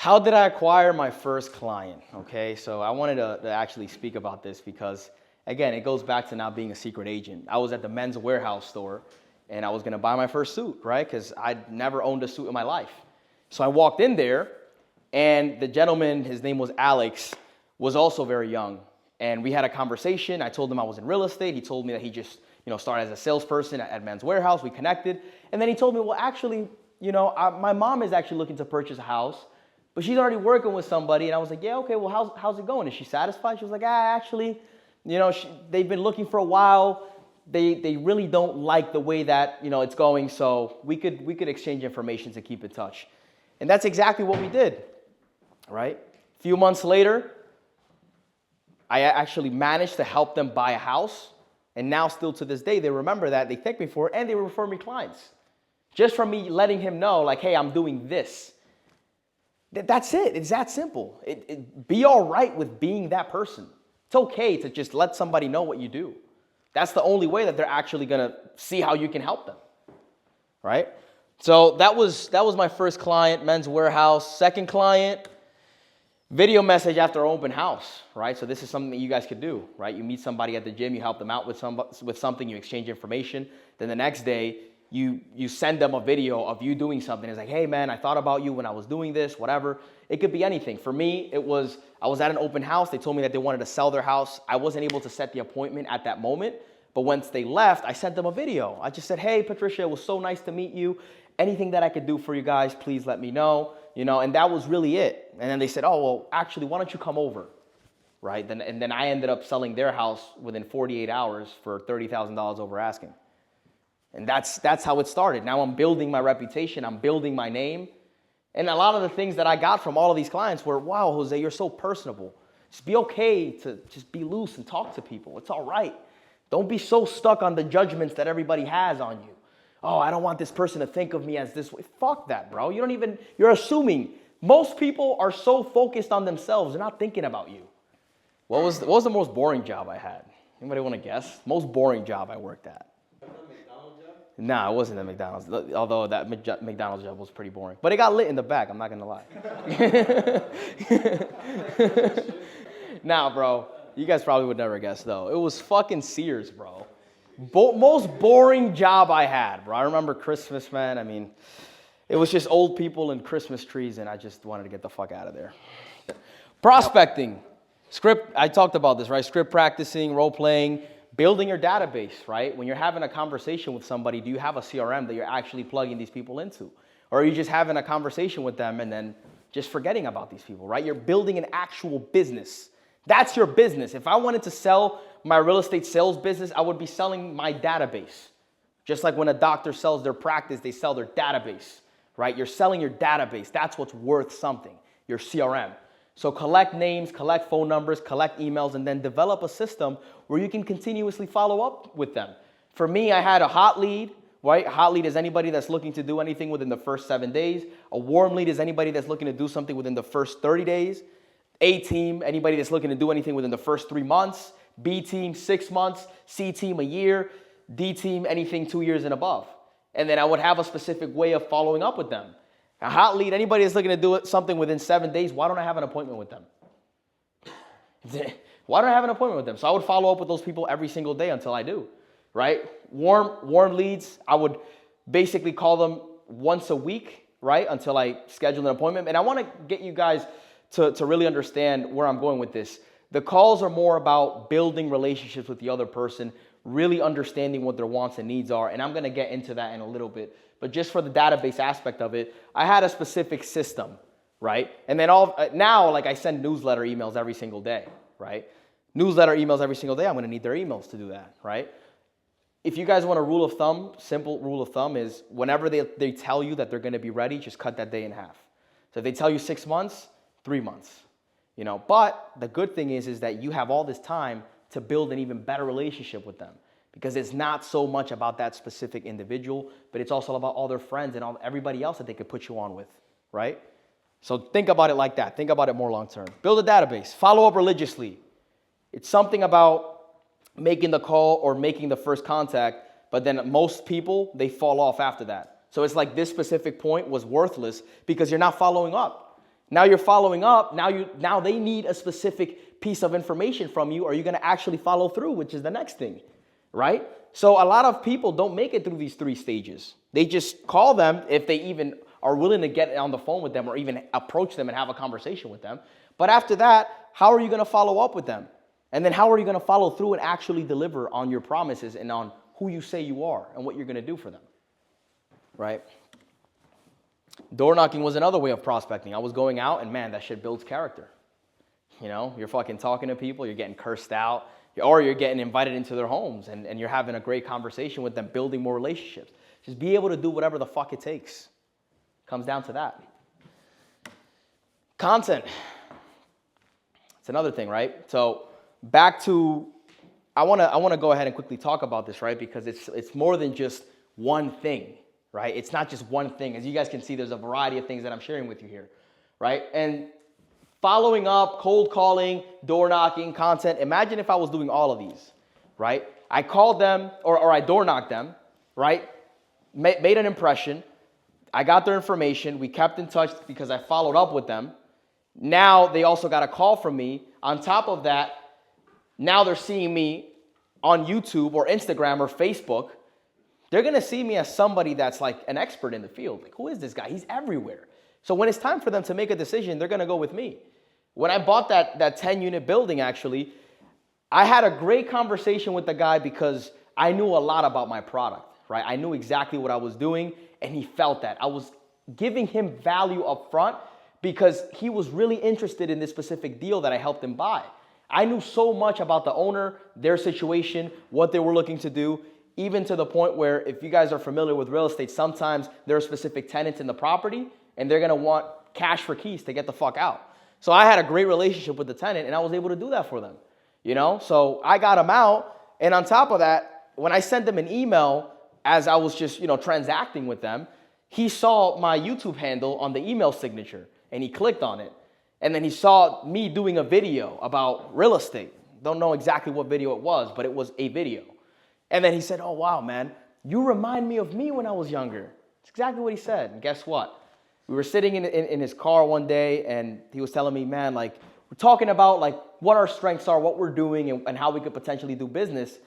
How did I acquire my first client? Okay, so I wanted to actually speak about this because, again, it goes back to now being a secret agent. I was at the Men's Warehouse store and I was gonna buy my first suit, right? Because I'd never owned a suit in my life. So I walked in there and the gentleman, his name was Alex, was also very young. And we had a conversation. I told him I was in real estate. He told me that he just, started as a salesperson at Men's Warehouse. We connected. And then he told me, well, actually, my mom is actually looking to purchase a house, but she's already working with somebody. And I was like, yeah, okay, well, how's it going? Is she satisfied? She was like, actually, they've been looking for a while. They really don't like the way that, it's going. So we could exchange information to keep in touch. And that's exactly what we did, right? A few months later, I actually managed to help them buy a house. And now still to this day, they remember that, they thank me for it, and they refer me clients. Just from me letting him know, like, hey, I'm doing this. That's it. It's that simple. Be all right with being that person. It's okay to just let somebody know what you do. That's the only way that they're actually going to see how you can help them, right? So that was my first client, Men's Warehouse. Second client, video message after open house, right? So this is something that you guys could do, right? You meet somebody at the gym, you help them out with something, you exchange information. Then the next day, you send them a video of you doing something. It's like, hey man, I thought about you when I was doing this, whatever. It could be anything. For me, I was at an open house. They told me that they wanted to sell their house. I wasn't able to set the appointment at that moment. But once they left, I sent them a video. I just said, hey, Patricia, it was so nice to meet you. Anything that I could do for you guys, please let me know. And that was really it. And then they said, oh, well, actually, why don't you come over, right? And then I ended up selling their house within 48 hours for $30,000 over asking. And that's how it started. Now I'm building my reputation. I'm building my name. And a lot of the things that I got from all of these clients were, wow, Jose, you're so personable. Just be okay to just be loose and talk to people. It's all right. Don't be so stuck on the judgments that everybody has on you. Oh, I don't want this person to think of me as this way. Fuck that, bro. You're assuming. Most people are so focused on themselves. They're not thinking about you. What was the most boring job I had? Anybody want to guess? Most boring job I worked at? Nah, it wasn't at McDonald's, although that McDonald's job was pretty boring. But it got lit in the back, I'm not going to lie. Nah, bro. You guys probably would never guess, though. It was fucking Sears, bro. Most boring job I had, bro. I remember Christmas, man. I mean, it was just old people and Christmas trees, and I just wanted to get the fuck out of there. Prospecting. Script, I talked about this, right? Script practicing, role-playing. Building your database, right? When you're having a conversation with somebody, do you have a CRM that you're actually plugging these people into? Or are you just having a conversation with them and then just forgetting about these people, right? You're building an actual business. That's your business. If I wanted to sell my real estate sales business, I would be selling my database. Just like when a doctor sells their practice, they sell their database, right? You're selling your database. That's what's worth something, your CRM. So collect names, collect phone numbers, collect emails, and then develop a system where you can continuously follow up with them. For me, I had a hot lead, right? Hot lead is anybody that's looking to do anything within the first 7 days. A warm lead is anybody that's looking to do something within the first 30 days. A team, anybody that's looking to do anything within the first 3 months. B team, 6 months. C team, a year. D team, anything 2 years and above. And then I would have a specific way of following up with them. A hot lead, anybody that's looking to do something within 7 days, why don't I have an appointment with them? Why don't I have an appointment with them? So I would follow up with those people every single day until I do, right? Warm leads, I would basically call them once a week, right? Until I schedule an appointment. And I want to get you guys to really understand where I'm going with this. The calls are more about building relationships with the other person, really understanding what their wants and needs are. And I'm going to get into that in a little bit. But just for the database aspect of it, I had a specific system, right? And then now, like I send newsletter emails every single day, right? Newsletter emails every single day, I'm going to need their emails to do that, right? If you guys want a rule of thumb, simple rule of thumb is whenever they tell you that they're going to be ready, just cut that day in half. So if they tell you 6 months, 3 months, But the good thing is that you have all this time to build an even better relationship with them. Because it's not so much about that specific individual, but it's also about all their friends and everybody else that they could put you on with, right? So think about it like that. Think about it more long term. Build a database. Follow up religiously. It's something about making the call or making the first contact, but then most people, they fall off after that. So it's like this specific point was worthless because you're not following up. Now you're following up. Now they need a specific piece of information from you. Are you going to actually follow through, which is the next thing, right? So a lot of people don't make it through these 3 stages. They just call them if they even are willing to get on the phone with them or even approach them and have a conversation with them. But after that, how are you going to follow up with them? And then how are you going to follow through and actually deliver on your promises and on who you say you are and what you're going to do for them, right? Door knocking was another way of prospecting. I was going out and man, that shit builds character. You know, you're fucking talking to people, you're getting cursed out, or you're getting invited into their homes and you're having a great conversation with them, building more relationships. Just be able to do whatever the fuck it takes. Comes down to that. Content. It's another thing, right? So back to, I want to go ahead and quickly talk about this, right? Because it's more than just one thing, right? It's not just one thing. As you guys can see, there's a variety of things that I'm sharing with you here, right? And following up, cold calling, door knocking, content. Imagine if I was doing all of these, right? I called them or I door knocked them, right? Made an impression. I got their information. We kept in touch because I followed up with them. Now they also got a call from me. On top of that, now they're seeing me on YouTube or Instagram or Facebook. They're going to see me as somebody that's like an expert in the field. Like, who is this guy? He's everywhere. So when it's time for them to make a decision, they're going to go with me. When I bought that 10-unit building, actually, I had a great conversation with the guy because I knew a lot about my product, right? I knew exactly what I was doing, and he felt that. I was giving him value up front because he was really interested in this specific deal that I helped him buy. I knew so much about the owner, their situation, what they were looking to do, even to the point where if you guys are familiar with real estate, sometimes there are specific tenants in the property and they're gonna want cash for keys to get the fuck out. So I had a great relationship with the tenant and I was able to do that for them, you know? So I got them out, and on top of that, when I sent them an email as I was just, transacting with them, he saw my YouTube handle on the email signature and he clicked on it. And then he saw me doing a video about real estate. Don't know exactly what video it was, but it was a video. And then he said, "Oh, wow, man, you remind me of me when I was younger." It's exactly what he said. And guess what? We were sitting in his car one day and he was telling me, "Man, like, we're talking about like what our strengths are, what we're doing, and how we could potentially do business."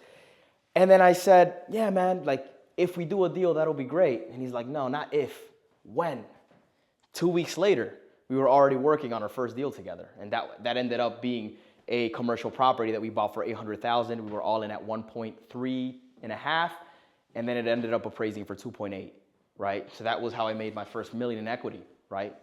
And then I said, "Yeah, man, like if we do a deal, that'll be great." And he's like, "No, not if, when." 2 weeks later, we were already working on our first deal together. And that ended up being a commercial property that we bought for $800,000. We were all in at 1.3 and a half. And then it ended up appraising for 2.8, right? So that was how I made my first $1 million in equity, right?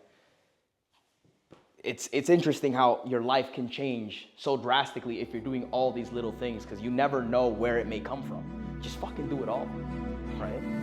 It's interesting how your life can change so drastically if you're doing all these little things, because you never know where it may come from. Just fucking do it all, right?